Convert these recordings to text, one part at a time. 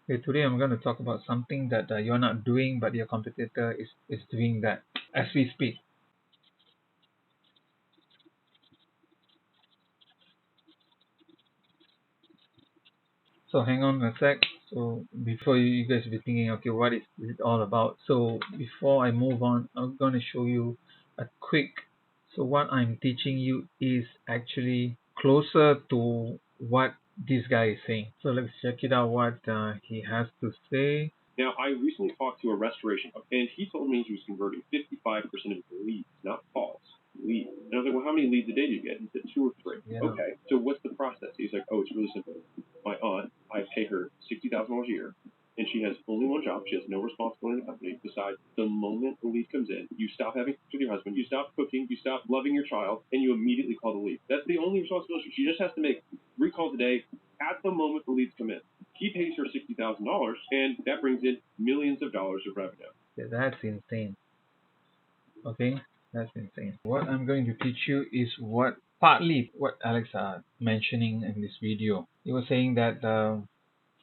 Okay, today I'm going to talk about something that you're not doing, but your competitor is doing that as we speak. So hang on a sec. So before you guys be thinking, okay, what is it all about? So before I move on, I'm going to show you a quick. So what I'm teaching you is actually closer to what this guy is saying. So let's check it out what he has to say. Now, I recently talked to a restoration and he told me he was converting 55% of his leads, not calls, leads. And I was like, well, how many leads a day do you get? He said 2 or 3. Yeah. Okay, so what's the process? He's like, oh, it's really simple. My aunt, I pay her $60,000 a year, and she has only one job. She has no responsibility in the company besides the moment the lead comes in, you stop having sex with your husband, you stop cooking, you stop loving your child, and you immediately call the lead. That's the only responsibility. She just has to make 3 calls a day at the moment the leads come in. He pays her $60,000, and that brings in millions of dollars of revenue. Yeah, that's insane. Okay, that's insane. What I'm going to teach you is what partly what Alex mentioning in this video. He was saying that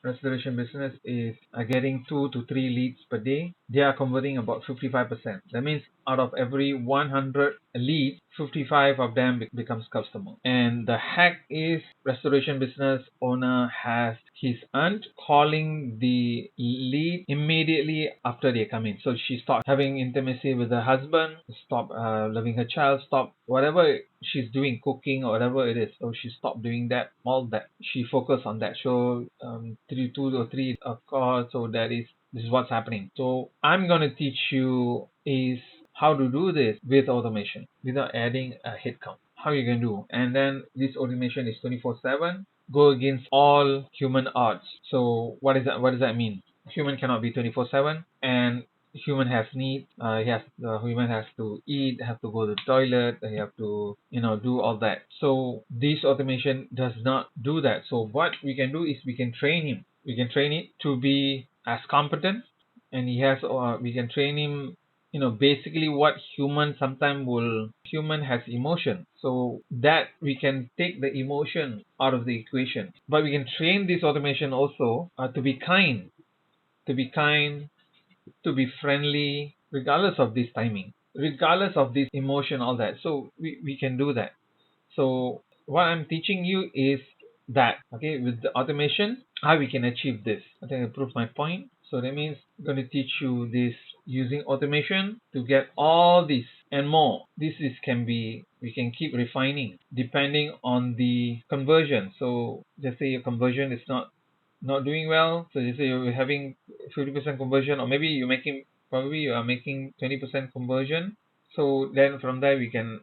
restoration business is getting 2 to 3 leads per day. They are converting about 55%. That means out of every 100 leads, 55 of them becomes customer. And the hack is restoration business owner has his aunt calling the lead immediately after they come in. So she stopped having intimacy with her husband, stop loving her child, stop whatever she's doing, cooking or whatever it is. So she stopped doing that, all that. She focused on that. So 2 or 3 calls. So this is what's happening. So I'm gonna teach you is how to do this with automation without adding a headcount. How you can do, and then this automation is 24/7. Go against all human odds. So what is that? What does that mean? Human cannot be 24/7, and human has needs. Human has to eat, have to go to the toilet, they have to do all that. So this automation does not do that. So what we can do is we can train him. We can train it to be as competent, and we can train him basically what human has emotion, so that we can take the emotion out of the equation. But we can train this automation also to be kind, to be kind to be friendly regardless of this timing, regardless of this emotion, all that. So we can do that. So what I'm teaching you is that, okay, with the automation, how we can achieve this. I think I proved my point. So that means I'm going to teach you this using automation to get all this and more. This is can be we can keep refining depending on the conversion. So just say your conversion is not doing well. So you say you're having 50% conversion, or maybe probably you are making 20% conversion. So then from there we can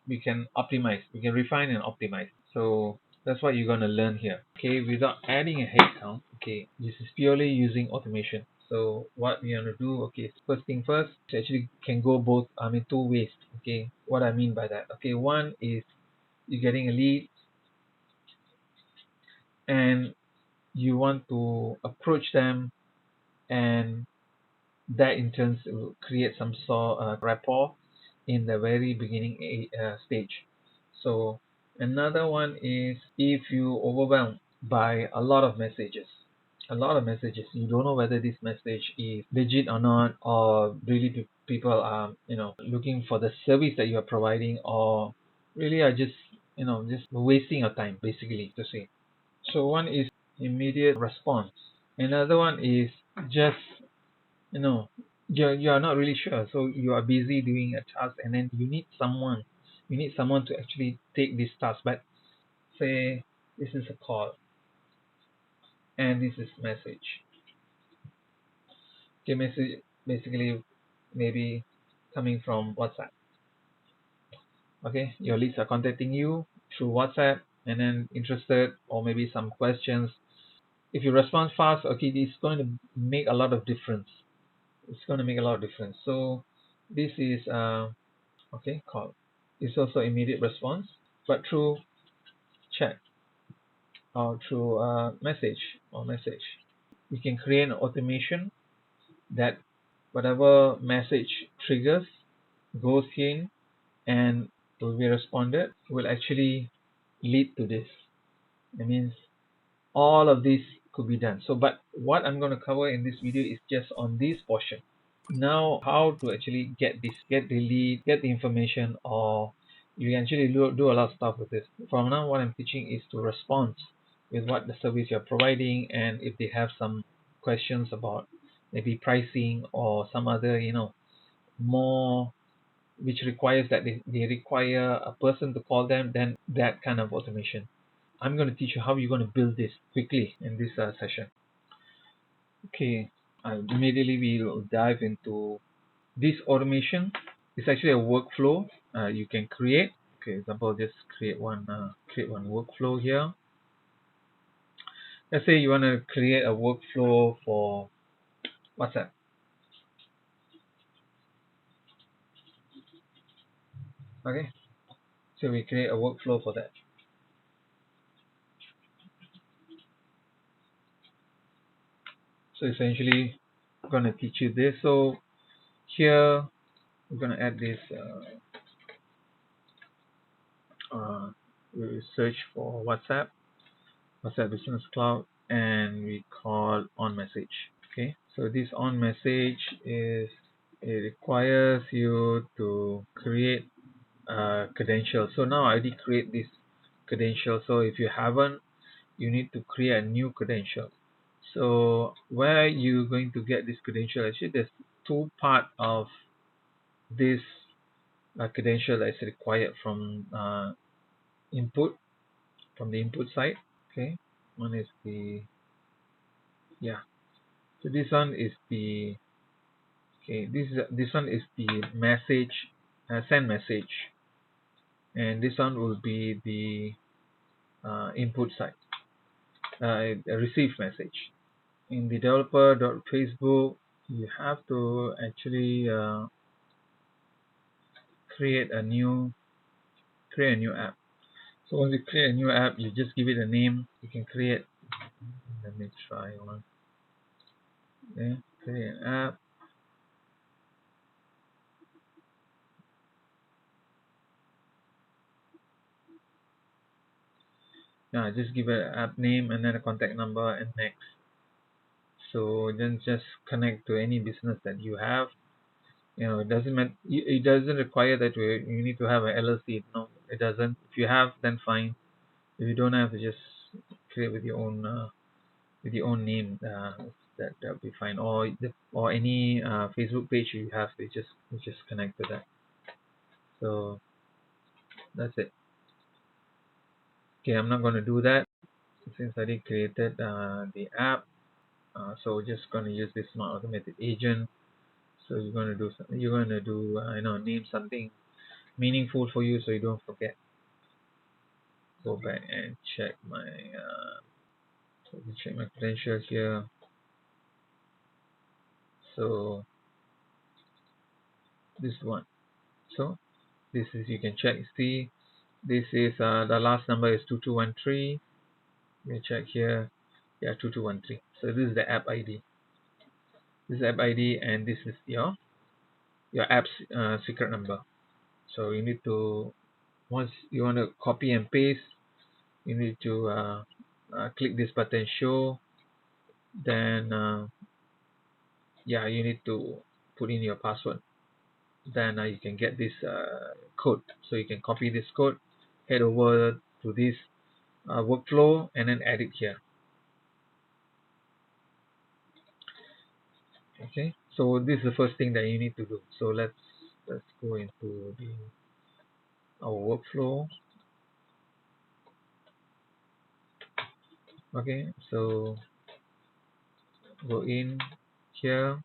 optimize, we can refine and optimize. So that's what you're gonna learn here. Okay, without adding a headcount. Okay, this is purely using automation. So what we're gonna do, okay, first thing first, it actually can go both, 2 ways. Okay, what I mean by that. Okay, one is you're getting a lead and you want to approach them, and that in turn will create some sort of rapport in the very beginning stage. So another one is if you overwhelmed by a lot of messages, you don't know whether this message is legit or not, or really people are looking for the service that you are providing, or really are just wasting your time, basically to say. So one is immediate response. Another one is just you know you're not really sure, so you are busy doing a task, and then you need someone to actually take this task. But say this is a call and this is message. Okay, message basically maybe coming from WhatsApp. Okay, your leads are contacting you through WhatsApp and then interested, or maybe some questions. If you respond fast, okay, it's going to make a lot of difference. So this is okay, call. It's also immediate response, but through chat or through message. We can create an automation that whatever message triggers goes in and will be responded, will actually lead to this. That means all of this could be done. So but what I'm going to cover in this video is just on this portion. Now how to actually get this, get the lead, get the information, or you can actually do a lot of stuff with this. From now what I'm teaching is to respond with what the service you're providing, and if they have some questions about maybe pricing or some other, more which requires that they require a person to call them, then that kind of automation. I'm going to teach you how you're going to build this quickly in this session. Okay, immediately we will dive into this automation. It's actually a workflow you can create. Okay, example, just create one workflow here. Let's say you want to create a workflow for WhatsApp. Okay, so we create a workflow for that. So essentially, I'm going to teach you this. So here we're going to add this. We search for WhatsApp Business Cloud, and we call on message. Okay, so this on message is, it requires you to create a credential. So now I already create this credential. So if you haven't, you need to create a new credential. So where you going to get this credential? Actually, there's two part of this credential that is required from input, from the input side. Okay, one is the, yeah, so this one is the, okay, this one is the message, send message, and this one will be the input side, receive message. In the developer.facebook, you have to actually create a new app. So once you create a new app, you just give it a name. You can create, let me try one. Okay, create an app. Yeah, just give it an app name and then a contact number and next. So then just connect to any business that you have. It doesn't matter. It doesn't require that you need to have an LLC. No, it doesn't. If you have, then fine. If you don't have, just create with your own name. That'll be fine. Or any Facebook page you have, you just connect to that. So that's it. Okay, I'm not going to do that since I already created the app. So we're just going to use this smart automated agent. So you're going to do something. You're going to do name something meaningful for you so you don't forget. Go back and check my credentials here. So this one. So this is, you can check. See, this is the last number is 2213. You can check here. Yeah, 2213. So this is the app ID. This is app ID, and this is your app's secret number. So you need to, once you want to copy and paste, you need to click this button, show. Then yeah, you need to put in your password. Then you can get this code. So you can copy this code, head over to this workflow, and then add it here. Okay, so this is the first thing that you need to do. So let's go into our workflow. Okay, so go in here.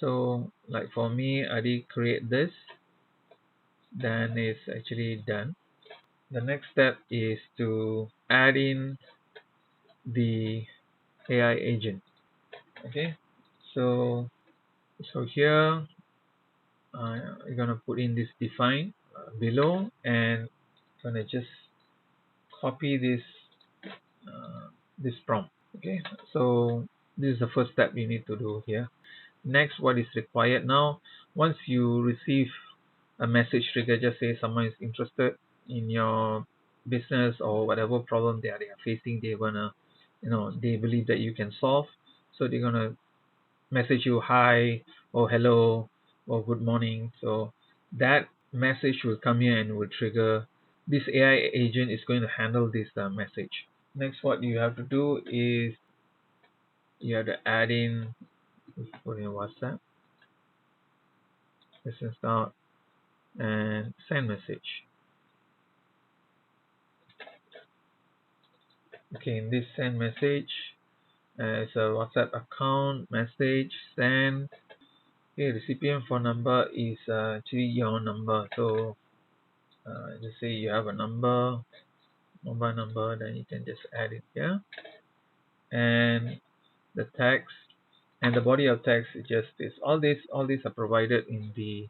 So like for me, I did create this, then it's actually done. The next step is to add in the AI agent. Okay, so here you're gonna put in this define below, and gonna just copy this prompt. Okay, so this is the first step you need to do here. Next, what is required now, once you receive a message trigger, just say someone is interested in your business or whatever problem they are facing, they're gonna they believe that you can solve. So they're gonna message you hi or hello or good morning. So that message will come here and will trigger this AI agent is going to handle this message. Next, what you have to do is you have to add in, put in WhatsApp, listen start, and send message. Okay, in this send message, it's a WhatsApp account message send. Okay, recipient phone number is actually your number. So just say you have a number, mobile number, then you can just add it here. And the text and the body of text is just this. All these are provided in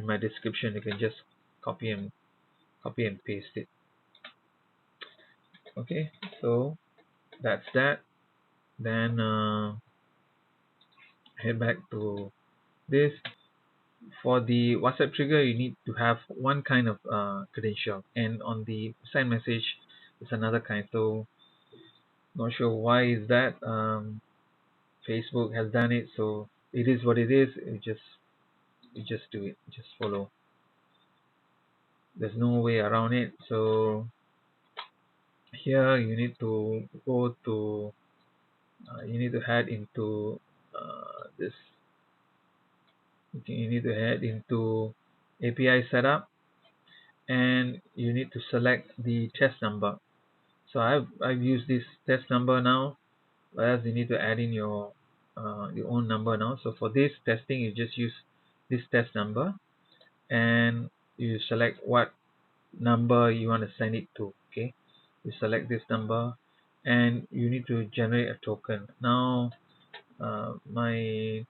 my description. You can just copy and paste it. Okay, so that's that. Then head back to this. For the WhatsApp trigger, you need to have one kind of credential, and on the send message, it's another kind. So not sure why is that. Facebook has done it, so it is what it is. You just do it. Just follow. There's no way around it. So here you need to go to. You need to head into this. Okay, you need to head into API setup, and you need to select the test number. So I've used this test number now, whereas you need to add in your own number now. So for this testing, you just use this test number, and you select what number you want to send it to. Okay, you select this number, and you need to generate a token. Now my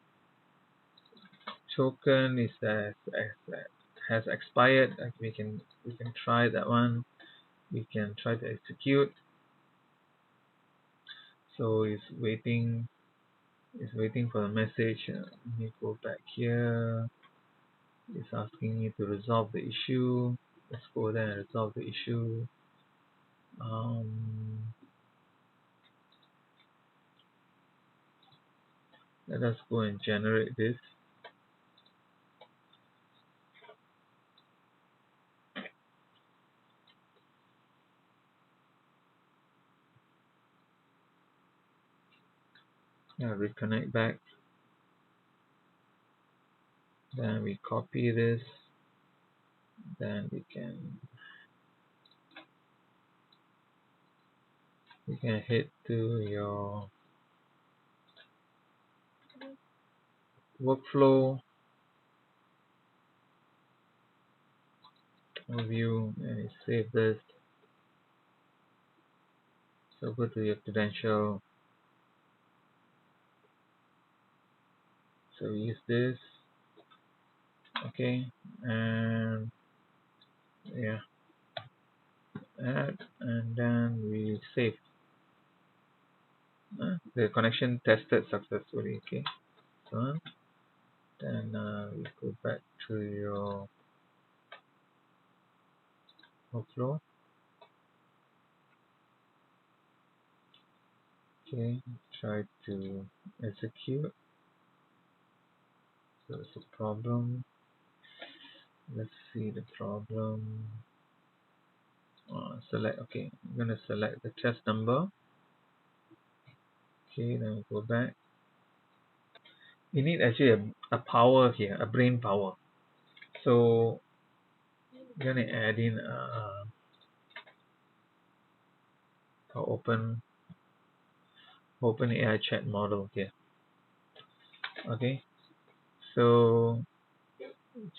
token is has expired. We can try that one. We can try to execute. So it's waiting for the message. Let me go back here. It's asking me to resolve the issue. Let's go there and resolve the issue. um, Let us go and generate this. Yeah, reconnect back. Then we copy this. Then we can head to your workflow overview and save this. So go to your credential. So we use this. Okay, and yeah, add, and then we save. The connection tested successfully. Okay, so then we go back to your workflow. Okay, try to execute. So it's a problem. Let's see the problem. Select. Okay, I'm gonna select the test number. Okay, then we go back. You need actually a power here, a brain power. So I'm gonna add in open AI chat model here. Okay, so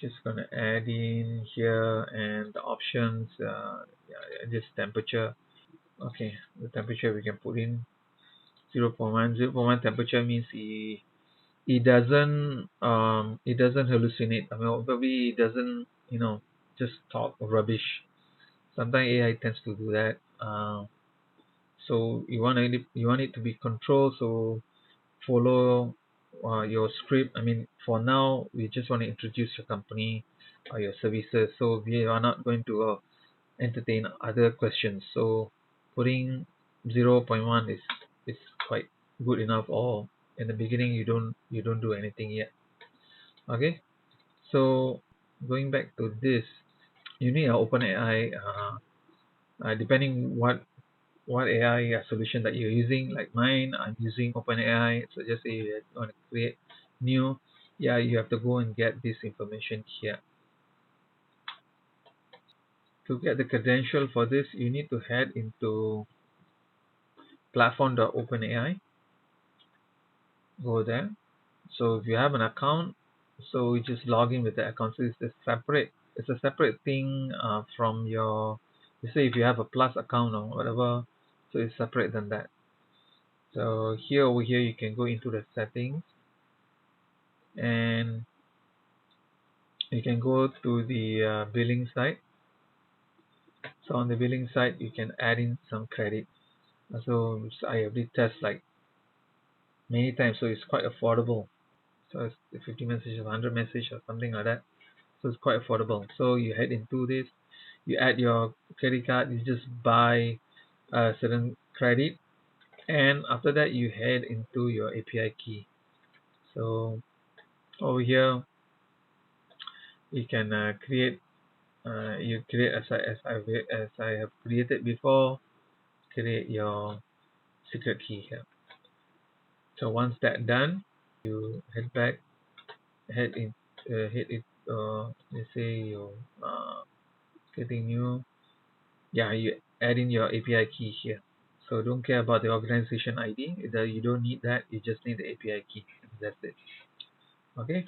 just gonna add in here and the options. Yeah, just temperature. Okay, the temperature we can put in 0.1. 0.1 temperature means it doesn't hallucinate. I mean, probably it doesn't just talk rubbish. Sometimes AI tends to do that. So you want it to be controlled. So follow your script. I mean, for now, we just want to introduce your company or your services. So we are not going to entertain other questions. So putting 0.1 is quite good enough, or in the beginning you don't do anything yet. Okay, so going back to this, you need an OpenAI, depending what AI solution that you're using. Like mine, I'm using OpenAI. So just say you want to create new, yeah, you have to go and get this information here. To get the credential for this, you need to head into platform.openai. Go there. So if you have an account, so you just log in with the account. So it's a separate thing from your, you say if you have a plus account or whatever, so it's separate than that. So here, over here, you can go into the settings, and you can go to the billing side. So on the billing side, you can add in some credit. So which I already test like many times, so it's quite affordable. So it's 50 messages, 100 messages, or something like that. So it's quite affordable. So you head into this, you add your credit card, you just buy a certain credit, and after that you head into your API key. So over here you can create, you create as I have created before, create your secret key here. So once that done, you head back, head it, let's say you getting new, yeah, you add in your API key here. So don't care about the organization ID. You don't need that. You just need the API key. That's it. Okay.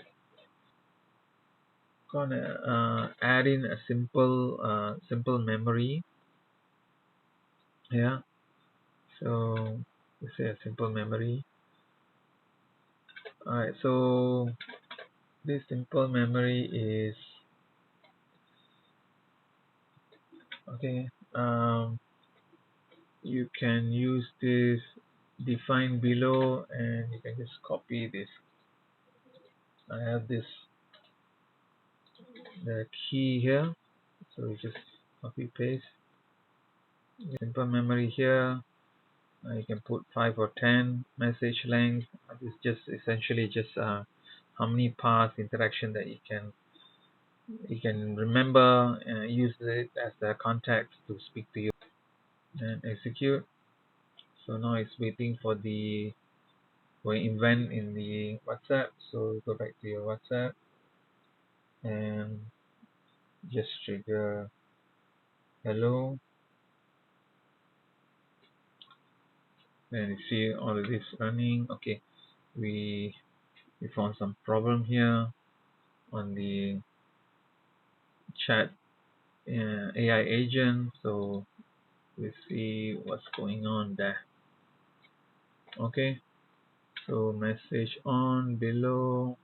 Gonna add in a simple memory. Yeah. So let's say a simple memory. All right. So this simple memory is okay. You can use this define below, and you can just copy this. I have this the key here, so you just copy paste simple memory here. You can put 5 or 10 message length. It's just essentially just how many paths interaction that you can remember, and use it as the context to speak to you, and execute. So now it's waiting for the event in the WhatsApp. So go back to your WhatsApp and just trigger hello. And you see all of this running. Okay, we found some problem here on the chat AI agent. So we see what's going on there. Okay, so message on below.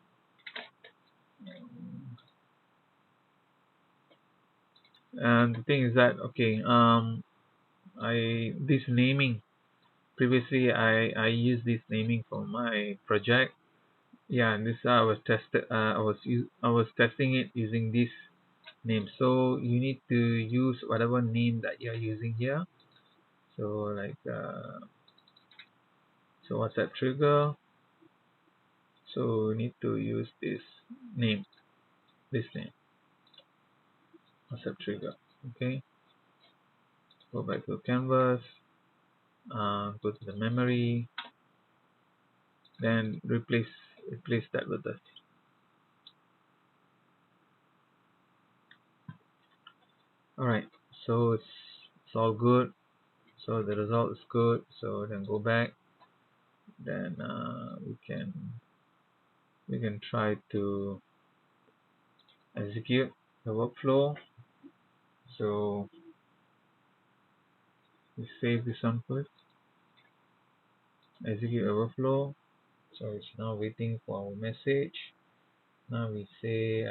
And the thing is that, okay, this naming, previously I used this naming for my project. Yeah, and this I was testing it using this name. So you need to use whatever name that you're using here. So like so WhatsApp trigger. So we need to use name this name WhatsApp trigger. Okay, go back to canvas, go to the memory, then replace that with this. All right, so it's all good. So the result is good. So then go back. Then we can try to execute the workflow. So we save this one first. Execute overflow. So it's now waiting for our message. Now we say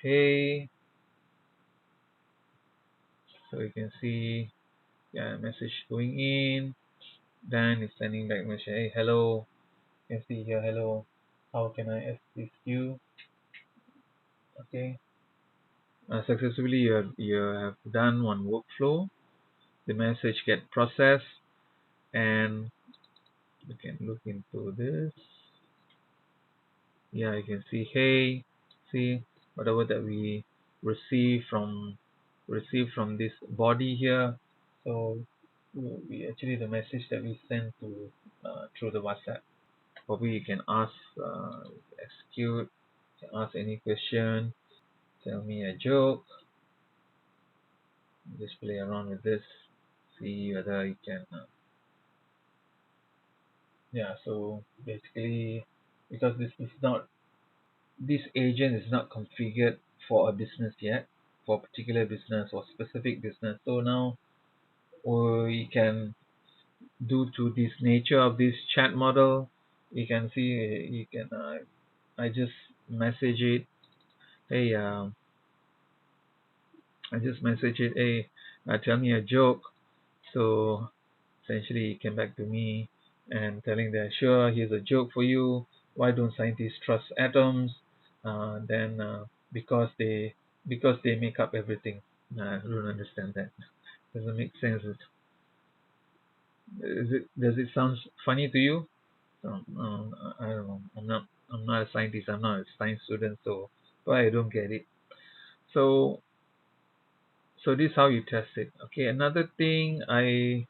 hey. So you can see, yeah, message going in. Then it's sending back message. Hey, hello. You can see here, hello. How can I assist you? Okay. Successfully you have done one workflow. the message get processed, and you can look into this. Yeah, you can see, hey, see whatever that we receive from this body here. So we actually the message that we send to through the WhatsApp. Probably you can ask, execute, you can ask any question, tell me a joke, just play around with this, see whether you can. Yeah, so basically, because this agent is not configured for a business yet, for a particular business or specific business. So now we can, due to this nature of this chat model, you can see, you can I just message it, hey, hey, tell me a joke. So essentially, he came back to me and telling that, sure, here's a joke for you. Why don't scientists trust atoms? Then because they make up everything. I don't understand that. Doesn't make sense. Does it sound funny to you? I don't know. I'm not a scientist. I'm not a science student, so but I don't get it. So this is how you test it. Okay. Another thing, I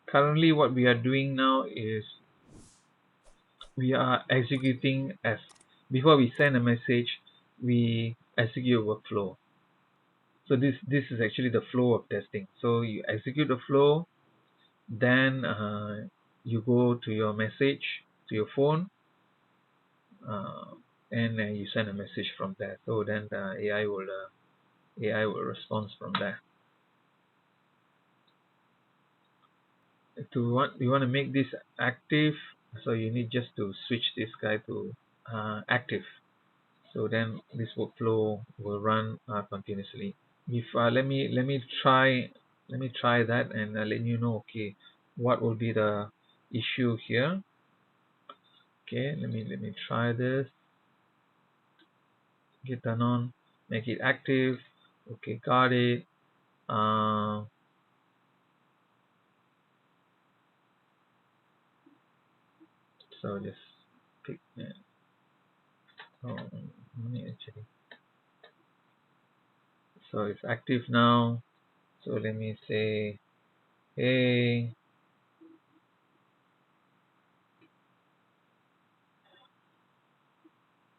currently what we are doing now is we are executing as before we send a message, we execute a workflow. So this is actually the flow of testing. So you execute the flow, then you go to your message to your phone, uh, and you send a message from there. So then the AI will respond from there. To what you want to make this active, so you need just to switch this guy to active. So then this workflow will run continuously. If let me try that, and let you know, okay, what will be the issue here. Okay, let me try this. Get turn on, make it active. Okay, got it. uh, so just click oh, let me actually, so it's active now. So let me say, hey,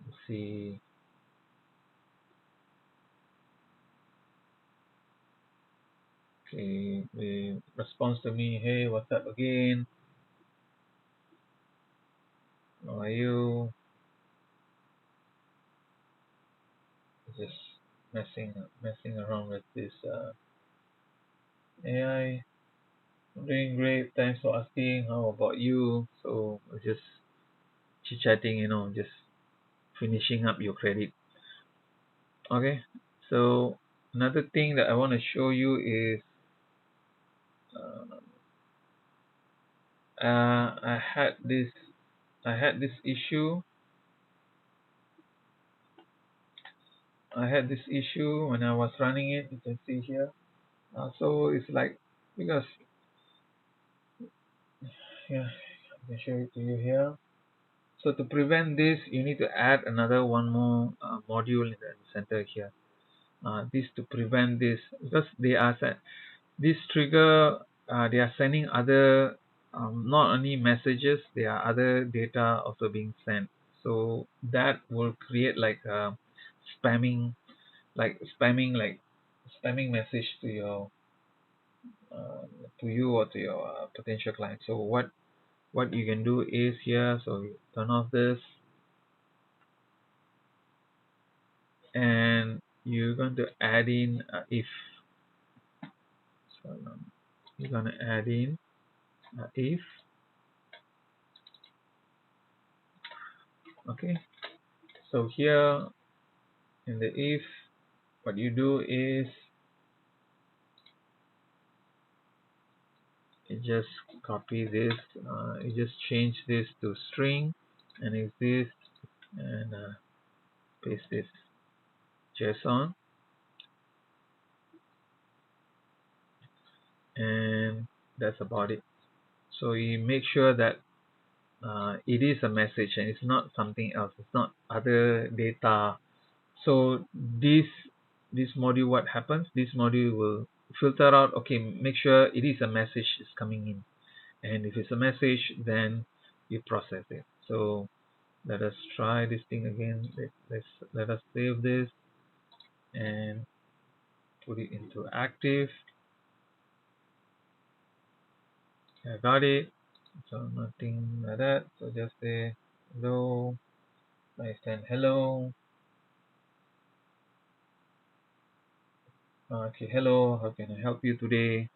let's see. Okay, the response to me, hey, what's up again? How are you? Just messing around with this AI. I'm doing great. Thanks for asking. How about you? So we're just chit chatting, just finishing up your credit. Okay. So another thing that I want to show you is I had this issue. I had this issue when I was running it. You can see here. So it's like, because yeah, I can show it to you here. So to prevent this, you need to add another one more module in the center here. This to prevent this, because this trigger, they are sending other, not only messages, there are other data also being sent. So that will create like spamming, spamming message to uh, you or to your potential client. So what you can do is here, so you turn off this, and you're going to add in if, so you're going to add in if. Okay, so here in the if, what you do is you just copy this, you just change this to string, and is this, and paste this JSON. and that's about it. So you make sure that it is a message and it's not something else. It's not other data. So this module, what happens? This module will filter out. Okay, make sure it is a message is coming in, and if it's a message, then you process it. So let us try this thing again. Let us save this and put it into active. I got it. So nothing like that. So just say hello. I send hello. Okay, hello. How can I help you today?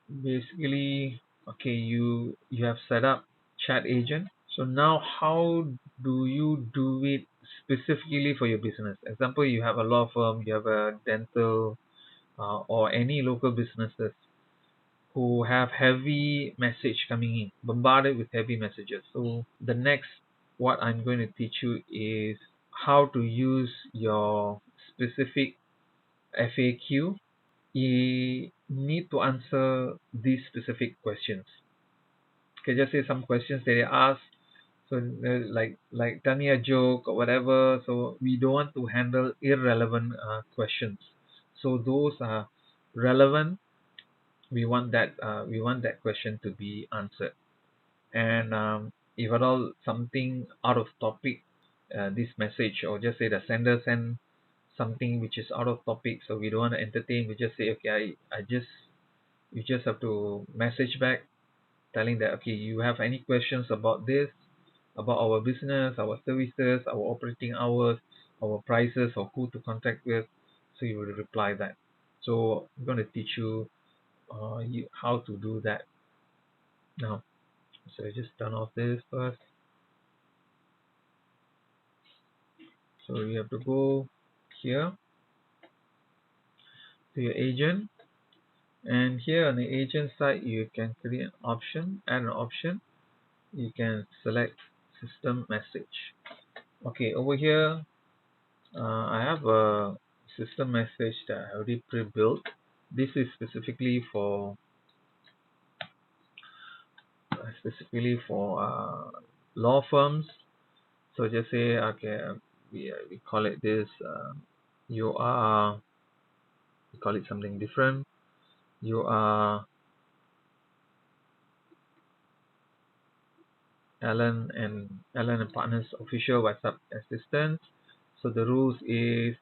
Basically, okay, you have set up chat agent. So now how do you do it specifically for your business? Example, you have a law firm, you have a dental, or any local businesses who have heavy message coming in, bombarded with heavy messages. So the next, what I'm going to teach you is how to use your specific FAQ. You need to answer these specific questions. Okay, just say some questions that they ask. So like tell me a joke or whatever. So we don't want to handle irrelevant questions. So those are relevant. We want that question to be answered. And if at all something out of topic, this message, or just say the sender send something which is out of topic, so we don't want to entertain. We just say, okay, I just you just have to message back telling that, okay, you have any questions about this, about our business, our services, our operating hours, our prices, or who to contact with. So you will reply that. So I'm going to teach you, how to do that now. So I just turn off this first. So you have to go here to your agent, and here on the agent side you can create an option, add an option. You can select system message. Okay, over here I have a system message that I already pre-built. This is specifically for law firms. So just say, okay, we call it this. You are we call it something different. You are Alan and Partners official WhatsApp assistant. So the rules is,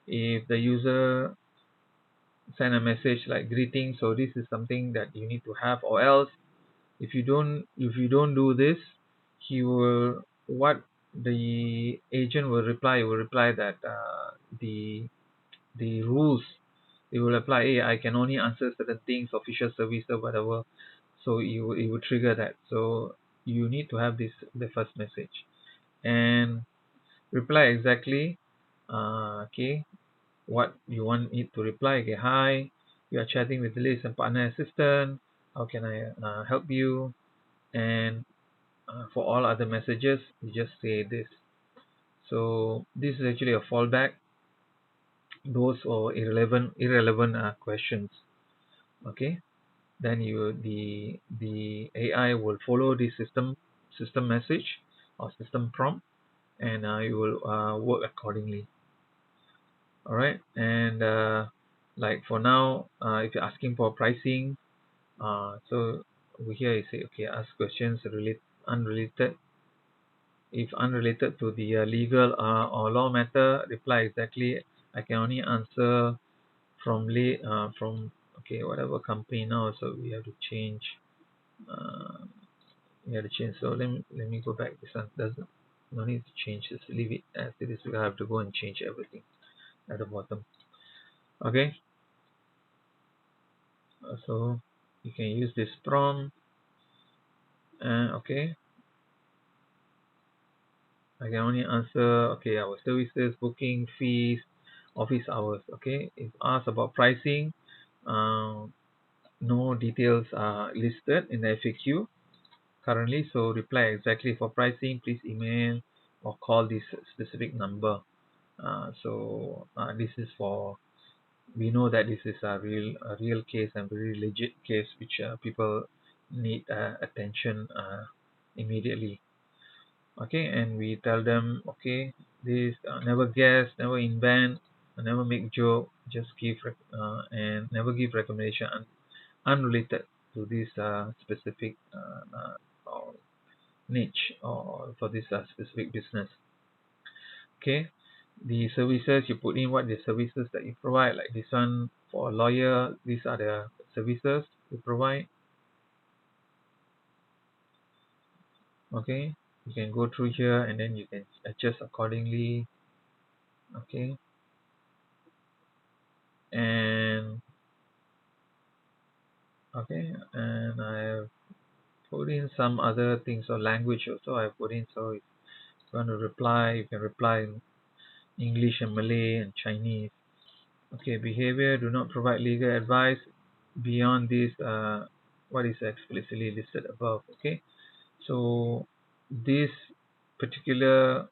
if the user send a message like greeting, so this is something that you need to have, or else if you don't do this, he will what the agent will reply that the rules, it will apply. Hey, I can only answer certain things, official service or whatever. So it will trigger that. So you need to have this, the first message, and reply exactly, okay, what you want it to reply. Okay, hi, you are chatting with the list and partner assistant. How can I help you? And for all other messages, you just say this. So this is actually a fallback. Those are irrelevant questions. Okay, then the AI will follow the system message or system prompt, and it will work accordingly. All right, and like for now, if you're asking for pricing, so over here you say, okay, ask questions unrelated. If unrelated to the legal or law matter, reply exactly. I can only answer from okay, whatever company now. So we have to change. Uh, we have to change. So let me go back. This one doesn't no need to change. Just leave it as it is. We have to go and change everything at the bottom. Okay. So you can use this prompt. Okay. I can only answer, okay, our services, booking, fees, office hours. Okay, if asked about pricing, um, no details are listed in the FAQ currently. So reply exactly. For pricing, please email or call this specific number. So this is for we know that this is a real case and very legit case which people need attention immediately. Okay, and we tell them, okay, this never guess, never invent, never make joke, just give and never give recommendation unrelated to this specific or niche or for this specific business. Okay, the services you put in, what the services that you provide, like this one for a lawyer, these are the services you provide. Okay, you can go through here and then you can adjust accordingly. Okay, and okay, and I have put in some other things or language also I put in. So if you want to reply, you can reply in English and Malay and Chinese. Okay, behavior, do not provide legal advice beyond this what is explicitly listed above. Okay, so this particular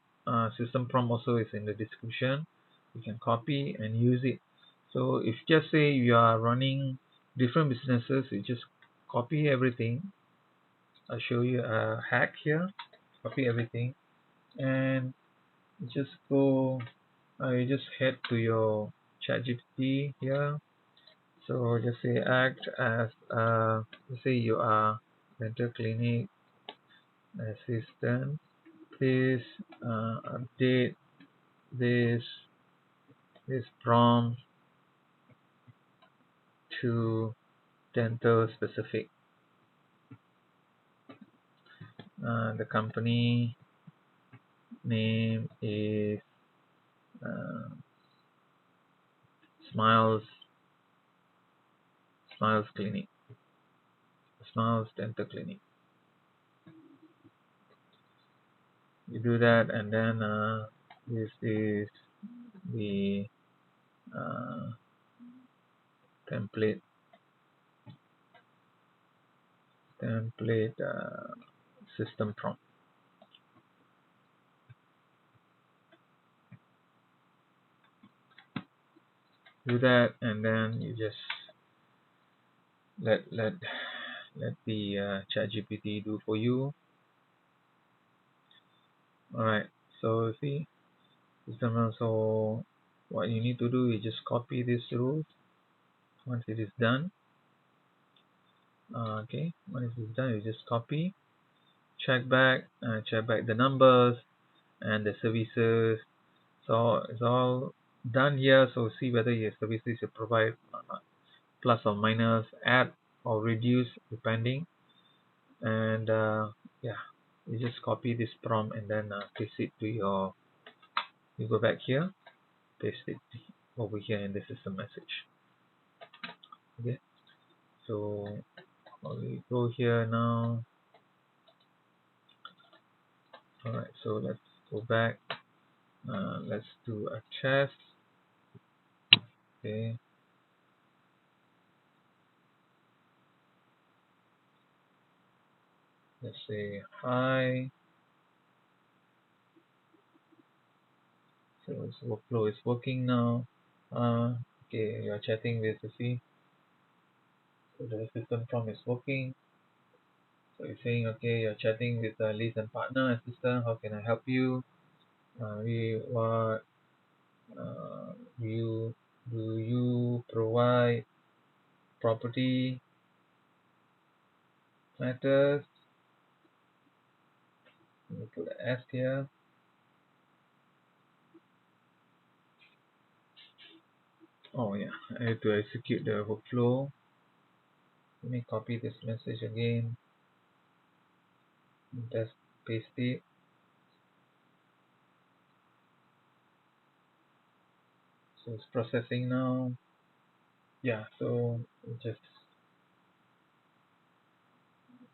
system prompt also is in the description. You can copy and use it. So if just say you are running different businesses, you just copy everything. I'll show you a hack here. Copy everything and just go. You just head to your ChatGPT here. So just say act as let's say you are dental clinic assistant. Please update this prompt to dental specific. The company name is uh, Smiles Clinic, Smiles Dental Clinic. You do that, and then this is the uh, template system prompt. Do that, and then you just let the ChatGPT do for you. All right. So see, system. So what you need to do is just copy these rules. Once it is done, okay. Once it is done, you just copy, check back the numbers and the services. So it's all done here. So see whether your services you provide plus or minus, add or reduce depending. And yeah, you just copy this prompt and then paste it to your. You go back here, paste it over here in the system message. Okay, so we go here now. All right, so let's go back. Let's do a test. Okay, let's say hi. So its workflow is working now. Okay, you're chatting with Susie. So the system prompt is working. So you're saying, okay, you're chatting with a lease and partner assistant. How can I help you? What do you provide property matters? Let me put an S here. Oh yeah, I have to execute the workflow. Let me copy this message again. Just paste it. So it's processing now. Yeah, so just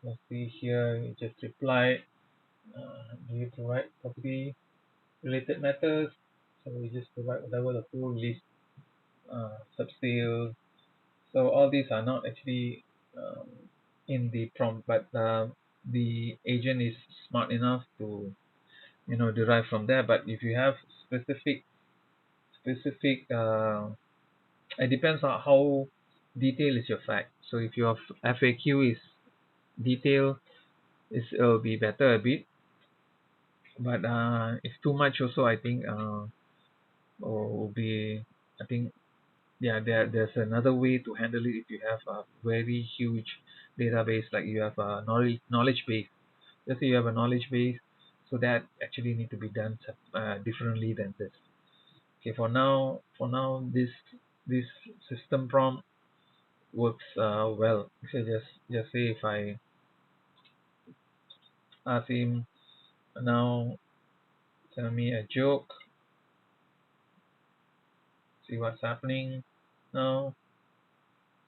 let's see here. You just reply. Do you provide property related matters? So we just provide whatever the full list, sale. So all these are not actually um, in the prompt, but the agent is smart enough to derive from there. But if you have specific It depends on how detailed is your fact. So if your FAQ is detailed, it'll be better a bit. But if too much also, I think will be, I think, yeah, there's another way to handle it. If you have a very huge database, like you have a knowledge base. Let's say you have a knowledge base, so that actually need to be done differently than this. Okay, for now, this system prompt works well. So just say if I ask him now, tell me a joke, see what's happening now.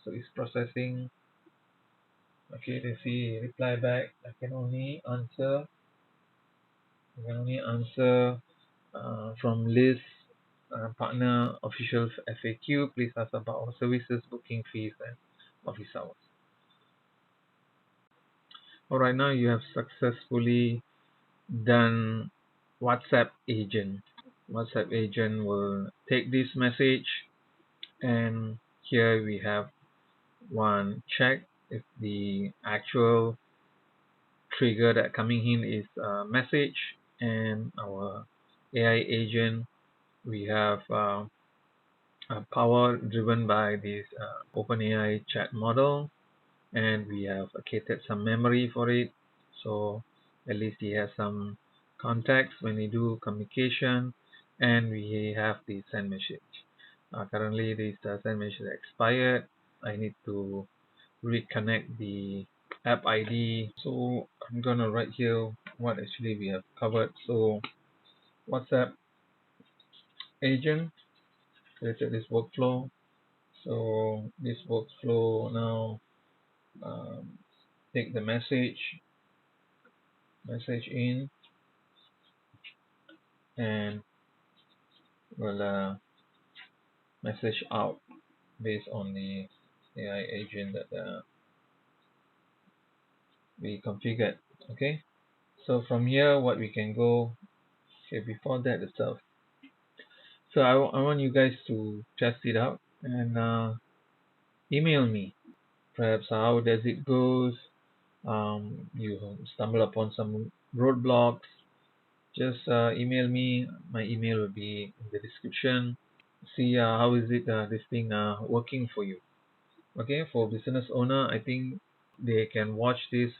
So it's processing. Okay, let's see, reply back. I can only answer from list partner official FAQ. Please ask about our services, booking fees, and office hours. All right, now you have successfully done WhatsApp agent. WhatsApp agent will take this message, and here we have one, check if the actual trigger that coming in is a message, and our AI agent, we have power driven by this OpenAI chat model, and we have allocated some memory for it, so at least he has some context when we do communication. And we have the send message. Currently this send message expired. I need to reconnect the app ID. So I'm gonna write here what actually we have covered. So WhatsApp agent created this workflow. So this workflow now um, take the message in, and will message out based on the AI agent that we configured. Okay, so from here what we can go, okay, before that itself, so I want you guys to test it out and email me. Perhaps how does it goes, you stumble upon some roadblocks, just email me. My email will be in the description. See how is it this thing working for you. Okay, for business owner, I think they can watch this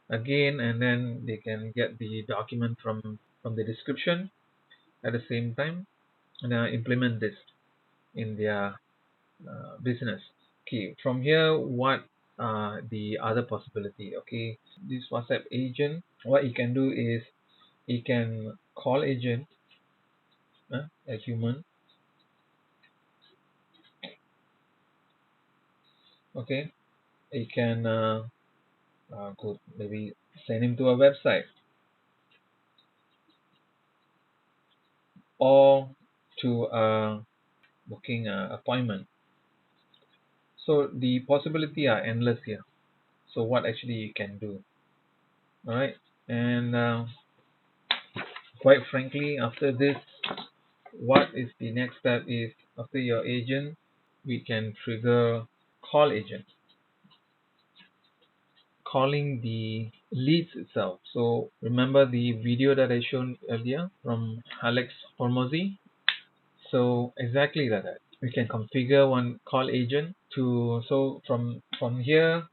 again, and then they can get the document from the description at the same time, and implement this in their business. Okay, from here, what the other possibility? Okay, this WhatsApp agent, what you can do is you can call agent, a human. Okay, you can go, maybe send him to a website, or to a booking appointment. So the possibility are endless here. So what actually you can do, all right? And quite frankly, after this, what is the next step is, after your agent, we can trigger call agent, calling the leads itself. So remember the video that I shown earlier from Alex Hormozy? So exactly like that. We can configure one call agent to, so from here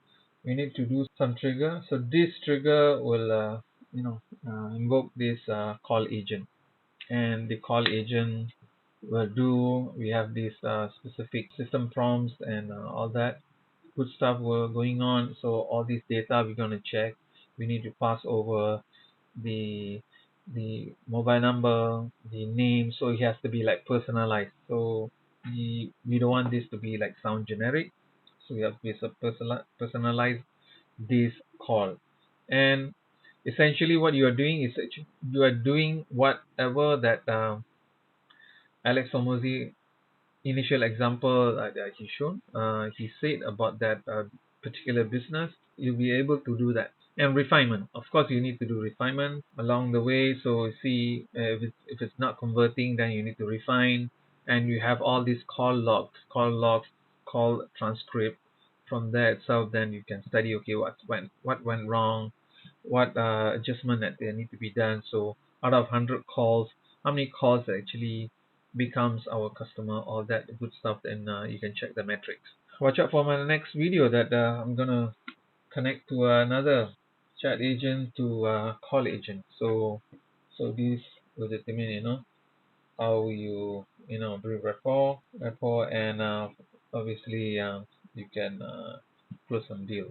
we need to do some trigger. So this trigger will invoke this call agent, and the call agent will do, we have these specific system prompts and all that good stuff were going on. So all this data we're going to check. We need to pass over the mobile number, the name, so it has to be like personalized. So we don't want this to be like sound generic. So we have to be personalize this call. And essentially what you are doing is you are doing whatever that Alex Hormozy initial example that he shown, he said about that particular business. You'll be able to do that. And refinement, of course, you need to do refinement along the way. So see if it's not converting, then you need to refine and you have all these call logs, call transcript. From there itself, then you can study, okay, what went wrong, what adjustment that they need to be done. So out of 100 calls, how many calls actually becomes our customer, all that good stuff. Then you can check the metrics. Watch out for my next video that I'm gonna connect to another chat agent to call agent. So this will determine, how you build rapport, and obviously you can close some deal,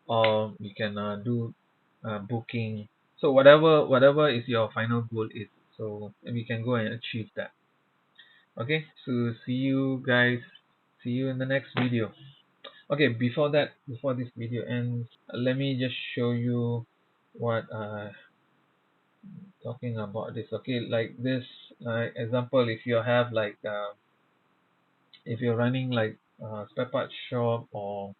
or you can do booking. So whatever is your final goal is, so we can go and achieve that. Okay, so see you guys, see you in the next video. Okay, before this video ends, let me just show you what talking about this. Okay, like this example, if you have like if you're running like spare parts shop or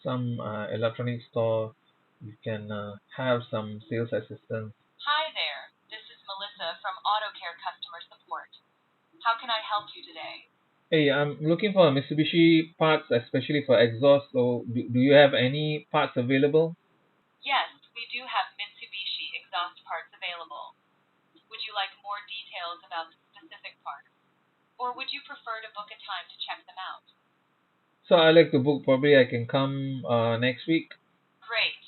some electronic store, you can have some sales assistants. Hi there, this is Melissa from AutoCare Customer Support. How can I help you today? Hey, I'm looking for Mitsubishi parts, especially for exhaust. So, do you have any parts available? Yes, we do have Mitsubishi exhaust parts available. Would you like more details about the specific parts, or would you prefer to book a time to check them out? So I like to book. Probably I can come next week. Great.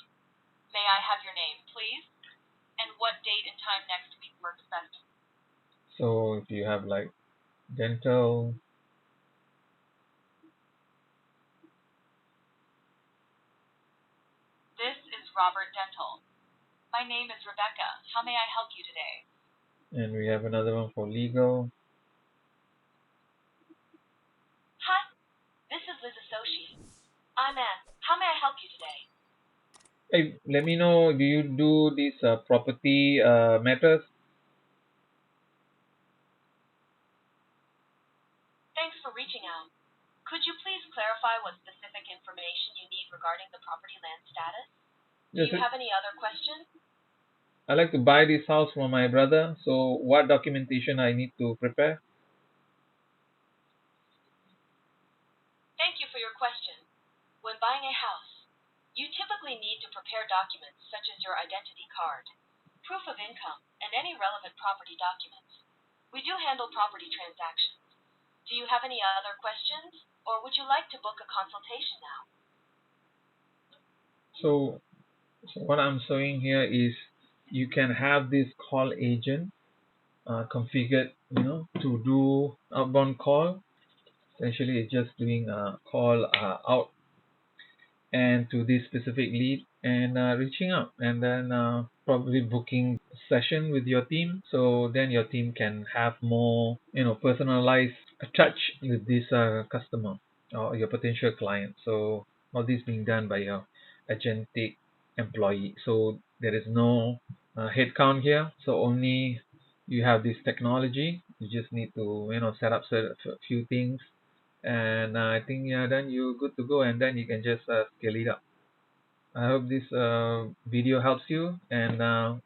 May I have your name, please? And what date and time next week works best? So if you have like dental. This is Robert Dental. My name is Rebecca. How may I help you today? And we have another one for legal. Hi, this is Liz Associates. I'm Anne. How may I help you today? Hey, let me know, do you do these property matters? Thanks for reaching out. Could you please clarify what specific information you need regarding the property land status? Do Yes, you have any other questions? I'd like to buy this house for my brother, so what documentation I need to prepare? Thank you for your question. When buying a house, you typically need to prepare documents such as your identity card, proof of income, and any relevant property documents. We do handle property transactions. Do you have any other questions, or would you like to book a consultation now? So what I'm showing here is you can have this call agent configured, to do outbound call. Essentially, it's just doing a call out and to this specific lead, and reaching out, and then probably booking session with your team, so then your team can have more personalized touch with this customer or your potential client. So all this being done by your agentic employee, so there is no headcount here, so only you have this technology. You just need to set up a few things, and I think, yeah, then you're good to go, and then you can just scale it up. I hope this video helps you, and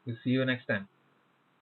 we'll see you next time.